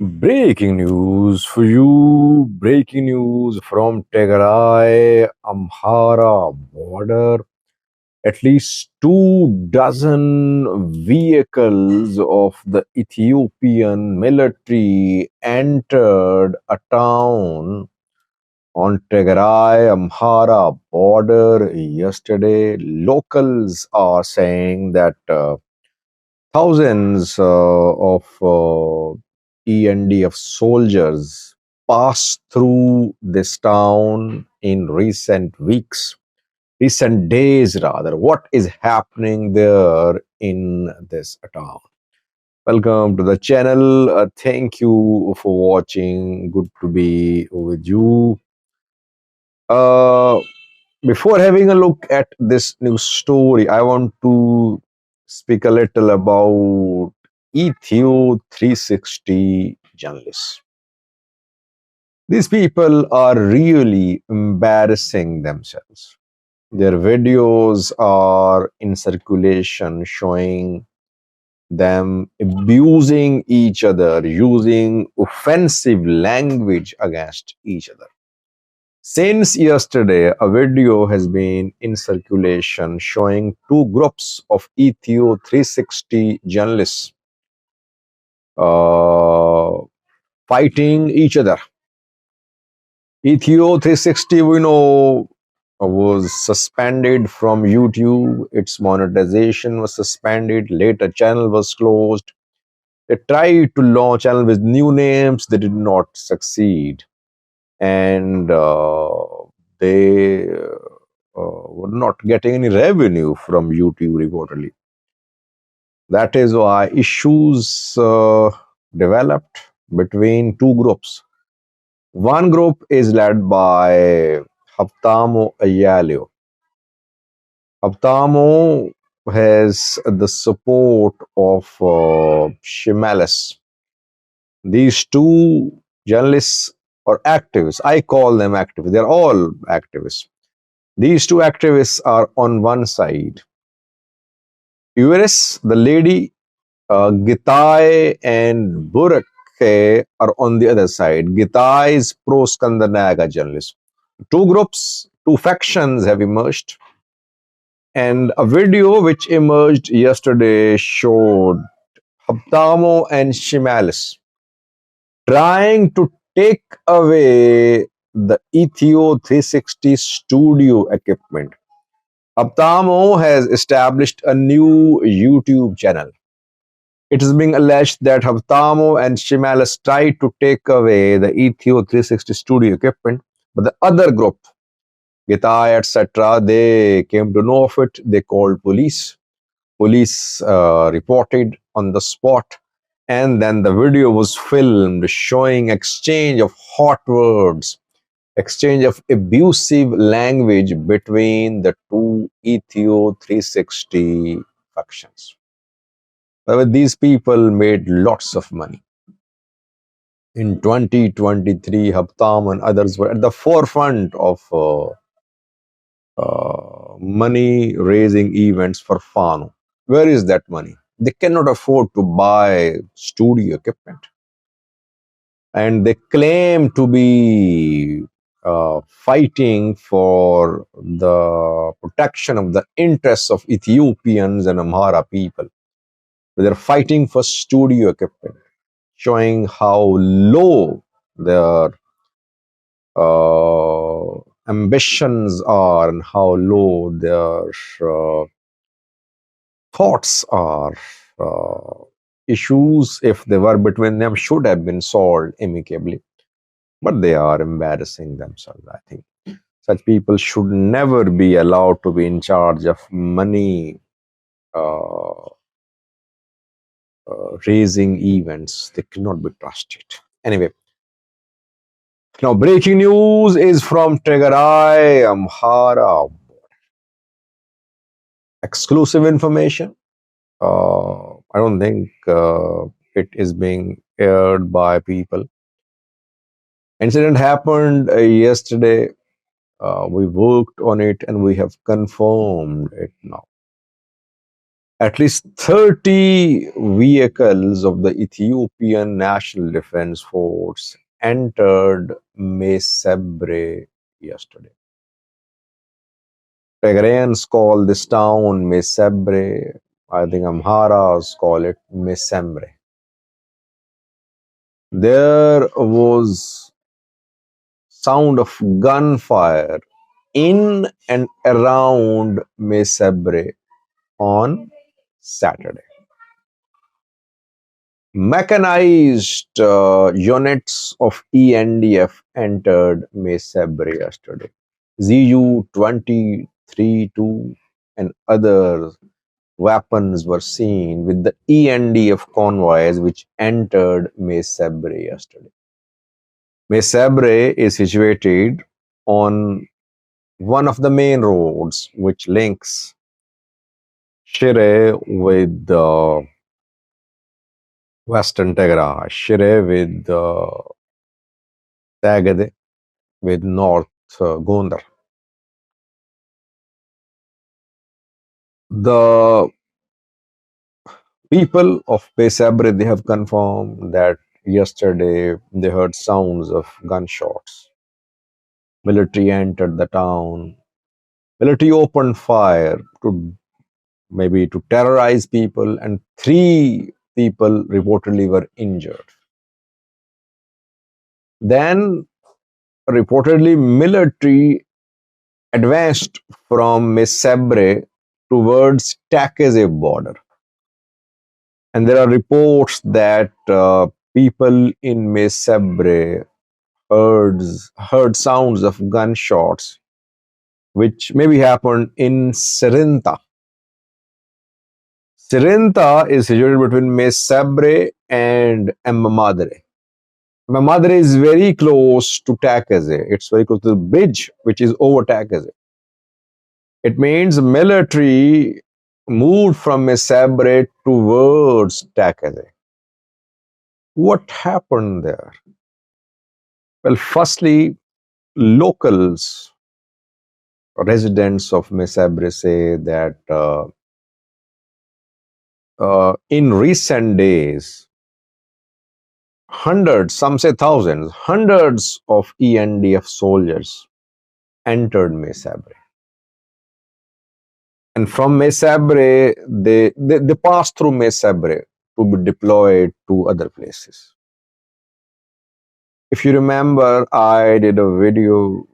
Breaking news for you. Breaking news from Tigray Amhara border. At least 2 dozen vehicles of the Ethiopian military entered a town on Tigray Amhara border yesterday. Locals are saying that thousands of ENDF soldiers passed through this town in recent weeks, recent days rather. What is happening there in this town? Welcome to the channel. Thank you for watching. Good to be with you. Uh, Before having a look at this news story, I want to speak a little about Ethio 360 journalists. These people are really embarrassing themselves. Their videos are in circulation showing them abusing each other, using offensive language against each other. Since yesterday, a video has been in circulation showing two groups of Ethio 360 journalists uh, fighting each other. Ethio 360, we know, was suspended from YouTube. Its monetization was suspended. Later, channel was closed. They tried to launch channel with new names. They did not succeed, and they were not getting any revenue from YouTube reportedly. That is why issues developed between two groups. One group is led by Haptamo Ayalio. Haptamo has the support of Shimalis. These two journalists or activists, I call them activists, they're all activists. These two activists are on one side. Uris, the lady, Gitai and Burakhe are on the other side. Gitai is pro Skandanaga journalist. Two groups, two factions have emerged. And a video which emerged yesterday showed Haptamo and Shimalis trying to take away the Ethio 360 studio equipment. Haptamo has established a new YouTube channel. It is being alleged that Haptamo and Shimalis tried to take away the Ethio 360 studio equipment, but the other group, Gitai, etc., they came to know of it. They called police. Police reported on the spot, and then the video was filmed showing exchange of hot words, exchange of abusive language between the two Ethio 360 factions. These people made lots of money. In 2023, Haptam and others were at the forefront of money raising events for Fano. Where is that money? They cannot afford to buy studio equipment. And they claim to be fighting for the protection of the interests of Ethiopians and Amhara people. They're fighting for studio equipment, showing how low their ambitions are and how low their thoughts are. Issues, if they were between them, should have been solved amicably, but they are embarrassing themselves, I think. Such people should never be allowed to be in charge of money raising events. They cannot be trusted. Anyway, now breaking news is from Tigray Amhara. Exclusive information. I don't think it is being aired by people. Incident happened yesterday. We worked on it and we have confirmed it now. At least 30 vehicles of the Ethiopian National Defense Force entered Mesebre yesterday. Tigrayans call this town Mesebre. I think Amharas call it Mesembre. There was sound of gunfire in and around Mesebre on Saturday. Mechanized units of ENDF entered Mesebre yesterday. ZU-23-2 and other weapons were seen with the ENDF convoys which entered Mesebre yesterday. Mesebre is situated on one of the main roads which links Shire with Western Tigray, Shire with Tagade, with North Gondar. The people of Mesebre, they have confirmed that yesterday they heard sounds of gunshots. Military entered the town. Military opened fire to maybe to terrorize people, and 3 people reportedly were injured. Then reportedly military advanced from Mesebre towards Takeze border. And there are reports that people in Mesebre heard sounds of gunshots, which maybe happened in Sirinta. Sirinta is situated between Mesebre and Emmamadre. Emmamadre is very close to Takeze. It's very close to the bridge which is over Takeze. It means military moved from Mesebre towards Takeze. What happened there? Well, firstly, locals, residents of Mesebre say that in recent days, hundreds, some say thousands, hundreds of ENDF soldiers entered Mesebre. And from Mesebre, they passed through Mesebre to be deployed to other places. If you remember, I did a video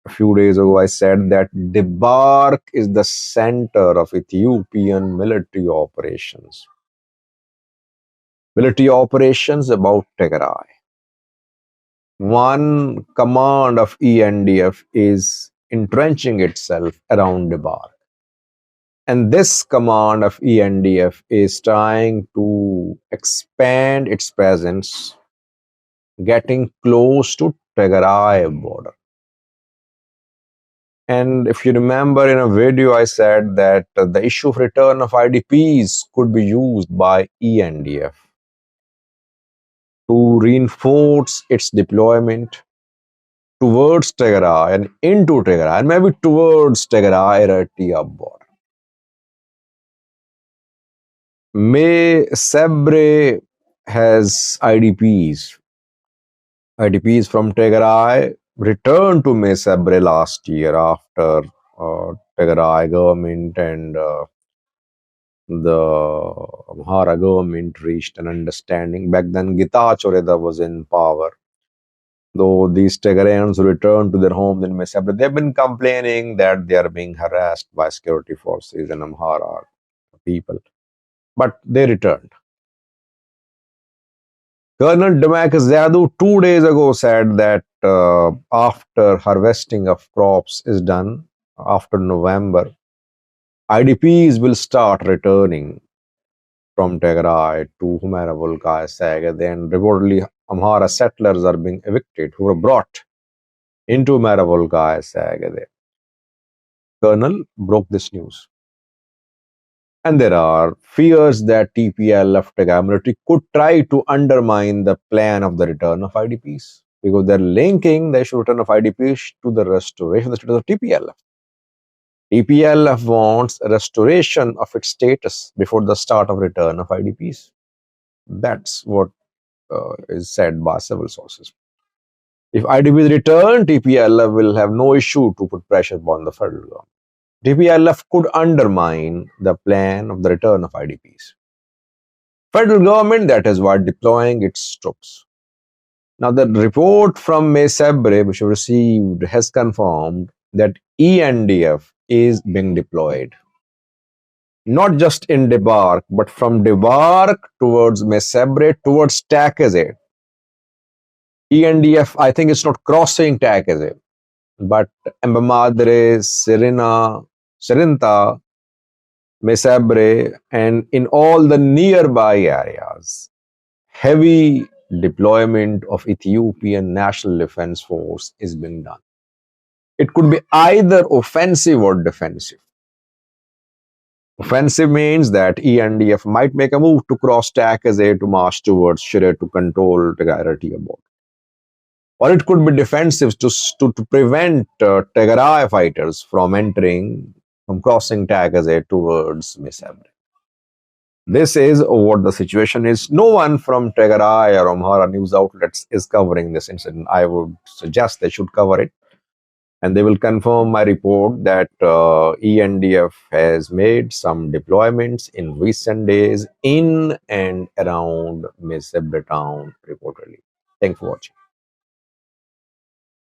a few days ago. I said that Debark is the center of Ethiopian military operations. Military operations about Tigray. One command of ENDF is entrenching itself around Debark. And this command of ENDF is trying to expand its presence, getting close to Tigray border. And if you remember in a video, I said that the issue of return of IDPs could be used by ENDF to reinforce its deployment towards Tigray and into Tigray, and maybe towards Tigray Eritrea border. Mesebre has IDPs. IDPs from Tigray returned to Mesebre last year after Tigray government and the Amhara government reached an understanding. Back then, Gitachoreda was in power. Though these Tigrayans returned to their homes in Mesebre, they've been complaining that they are being harassed by security forces and Amhara people. But they returned. Colonel Damakis Zadu 2 days ago said that after harvesting of crops is done, after November, IDPs will start returning from Tigray to Humera Volkaya Saga. Then reportedly Amhara settlers are being evicted who were brought into Humera Volkaya Saga. Colonel broke this news. And there are fears that TPLF Tigray military could try to undermine the plan of the return of IDPs because they're linking the issue return of IDPs to the restoration of the status of TPLF. TPLF wants a restoration of its status before the start of return of IDPs. That's what is said by several sources. If IDPs return, TPLF will have no issue to put pressure upon the federal government. TPLF could undermine the plan of the return of IDPs. Federal government, that is why deploying its troops. Now, the report from Mesabre, which we received, has confirmed that ENDF is being deployed. Not just in Debark, but from Debark towards Mesabre towards Takeze. ENDF, I think it's not crossing Takeze, but Embamadre, Serinta, Mesabre, and in all the nearby areas, heavy deployment of Ethiopian National Defense Force is being done. It could be either offensive or defensive. Offensive means that ENDF might make a move to cross Takeze to march towards Shire to control Tigray border. Or it could be defensive to prevent Tigray fighters from crossing Takeze towards Mesabre. This is what the situation is. No one from Tigray or Amhara news outlets is covering this incident. I would suggest they should cover it. And they will confirm my report that ENDF has made some deployments in recent days in and around Mesabre town, reportedly. Thanks for watching.